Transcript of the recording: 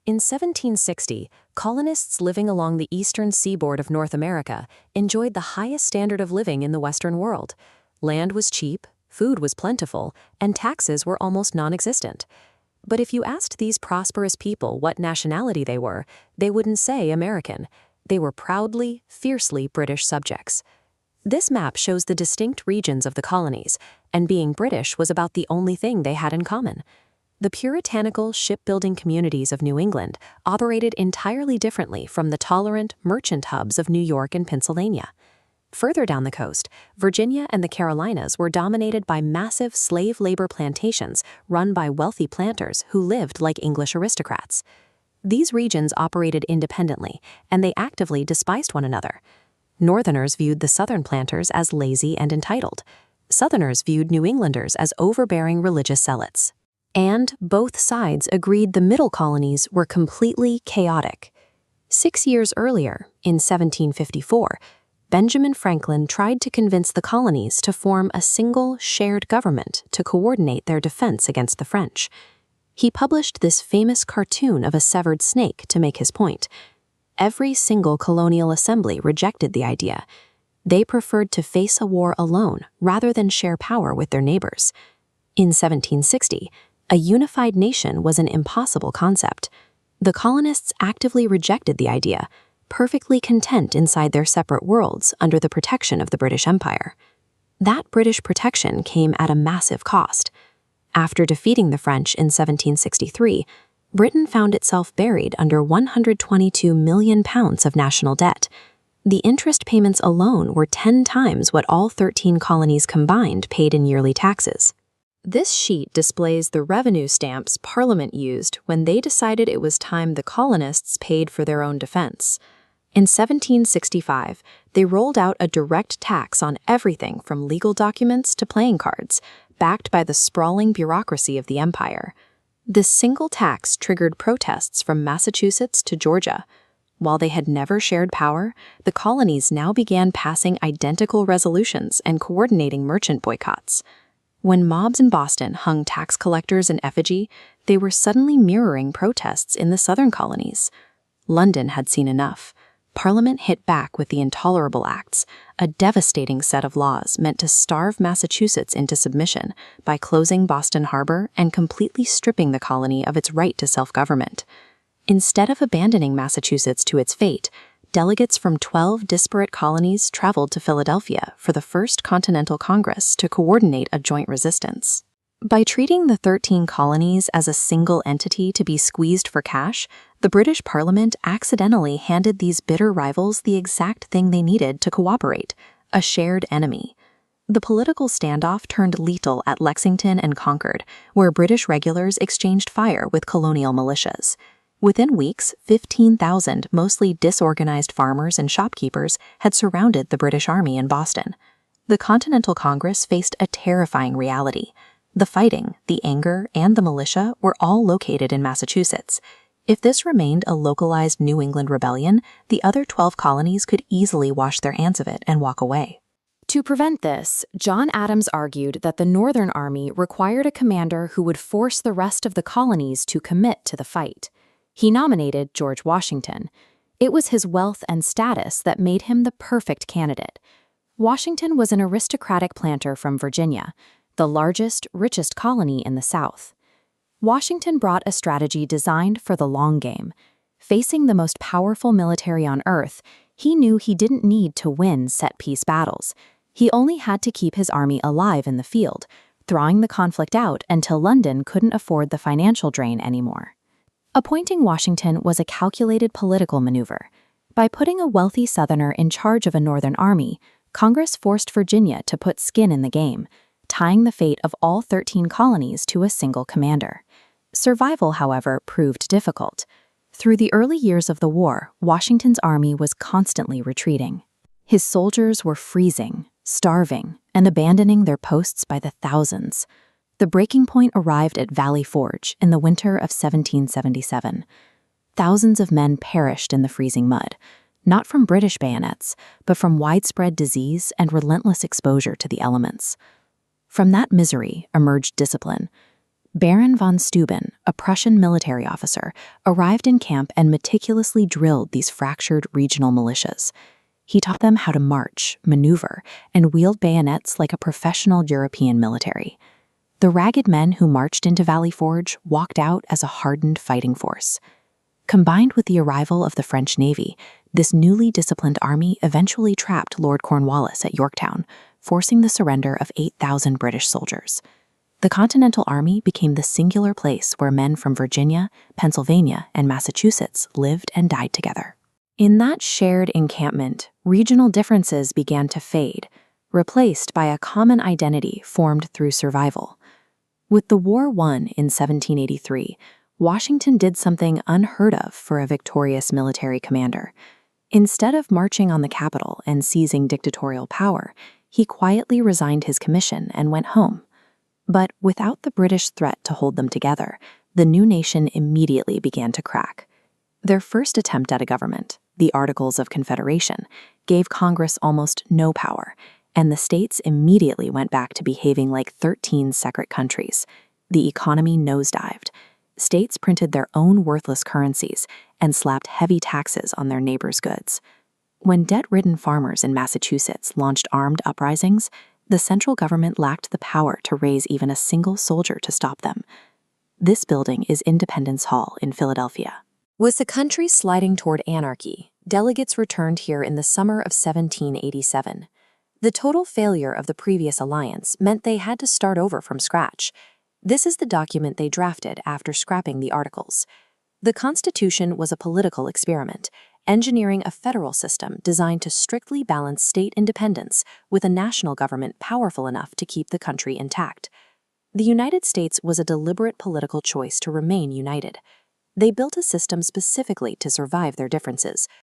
In 1760, colonists living along the eastern seaboard of North America enjoyed the highest standard of living in the Western world. Land was cheap, food was plentiful, and taxes were almost non-existent. But if you asked these prosperous people what nationality they were, they wouldn't say American. They were proudly, fiercely British subjects. This map shows the distinct regions of the colonies, and being British was about the only thing they had in common. The puritanical shipbuilding communities of New England operated entirely differently from the tolerant merchant hubs of New York and Pennsylvania. Further down the coast, Virginia and the Carolinas were dominated by massive slave labor plantations run by wealthy planters who lived like English aristocrats. These regions operated independently, and they actively despised one another. Northerners viewed the Southern planters as lazy and entitled. Southerners viewed New Englanders as overbearing religious zealots. And both sides agreed the middle colonies were completely chaotic. 6 years earlier, in 1754, Benjamin Franklin tried to convince the colonies to form a single, shared government to coordinate their defense against the French. He published this famous cartoon of a severed snake to make his point. Every single colonial assembly rejected the idea. They preferred to face a war alone rather than share power with their neighbors. In 1760, a unified nation was an impossible concept. The colonists actively rejected the idea, perfectly content inside their separate worlds under the protection of the British Empire. That British protection came at a massive cost. After defeating the French in 1763, Britain found itself buried under £122 million of national debt. The interest payments alone were 10 times what all 13 colonies combined paid in yearly taxes. This sheet displays the revenue stamps Parliament used when they decided it was time the colonists paid for their own defense. In 1765, they rolled out a direct tax on everything from legal documents to playing cards, backed by the sprawling bureaucracy of the empire. This single tax triggered protests from Massachusetts to Georgia. While they had never shared power, the colonies now began passing identical resolutions and coordinating merchant boycotts. When mobs in Boston hung tax collectors in effigy, they were suddenly mirroring protests in the southern colonies. London had seen enough. Parliament hit back with the Intolerable Acts, a devastating set of laws meant to starve Massachusetts into submission by closing Boston Harbor and completely stripping the colony of its right to self-government. Instead of abandoning Massachusetts to its fate, delegates from 12 disparate colonies traveled to Philadelphia for the First Continental Congress to coordinate a joint resistance. By treating the 13 colonies as a single entity to be squeezed for cash, the British Parliament accidentally handed these bitter rivals the exact thing they needed to cooperate: a shared enemy. The political standoff turned lethal at Lexington and Concord, where British regulars exchanged fire with colonial militias. Within weeks, 15,000 mostly disorganized farmers and shopkeepers had surrounded the British Army in Boston. The Continental Congress faced a terrifying reality. The fighting, the anger, and the militia were all located in Massachusetts. If this remained a localized New England rebellion, the other 12 colonies could easily wash their hands of it and walk away. To prevent this, John Adams argued that the Northern Army required a commander who would force the rest of the colonies to commit to the fight. He nominated George Washington. It was his wealth and status that made him the perfect candidate. Washington was an aristocratic planter from Virginia, the largest, richest colony in the South. Washington brought a strategy designed for the long game. Facing the most powerful military on Earth, he knew he didn't need to win set-piece battles. He only had to keep his army alive in the field, drawing the conflict out until London couldn't afford the financial drain anymore. Appointing Washington was a calculated political maneuver. By putting a wealthy Southerner in charge of a Northern army, Congress forced Virginia to put skin in the game, tying the fate of all 13 colonies to a single commander. Survival, however, proved difficult. Through the early years of the war, Washington's army was constantly retreating. His soldiers were freezing, starving, and abandoning their posts by the thousands. The breaking point arrived at Valley Forge in the winter of 1777. Thousands of men perished in the freezing mud, not from British bayonets, but from widespread disease and relentless exposure to the elements. From that misery emerged discipline. Baron von Steuben, a Prussian military officer, arrived in camp and meticulously drilled these fractured regional militias. He taught them how to march, maneuver, and wield bayonets like a professional European military. The ragged men who marched into Valley Forge walked out as a hardened fighting force. Combined with the arrival of the French Navy, this newly disciplined army eventually trapped Lord Cornwallis at Yorktown, forcing the surrender of 8,000 British soldiers. The Continental Army became the singular place where men from Virginia, Pennsylvania, and Massachusetts lived and died together. In that shared encampment, regional differences began to fade, replaced by a common identity formed through survival. With the war won in 1783, Washington did something unheard of for a victorious military commander. Instead of marching on the capital and seizing dictatorial power, he quietly resigned his commission and went home. But without the British threat to hold them together, the new nation immediately began to crack. Their first attempt at a government, the Articles of Confederation, gave Congress almost no power, and the states immediately went back to behaving like 13 separate countries. The economy nosedived. States printed their own worthless currencies and slapped heavy taxes on their neighbors' goods. When debt-ridden farmers in Massachusetts launched armed uprisings, the central government lacked the power to raise even a single soldier to stop them. This building is Independence Hall in Philadelphia. With the country sliding toward anarchy, delegates returned here in the summer of 1787. The total failure of the previous alliance meant they had to start over from scratch. This is the document they drafted after scrapping the Articles. The Constitution was a political experiment, engineering a federal system designed to strictly balance state independence with a national government powerful enough to keep the country intact. The United States was a deliberate political choice to remain united. They built a system specifically to survive their differences,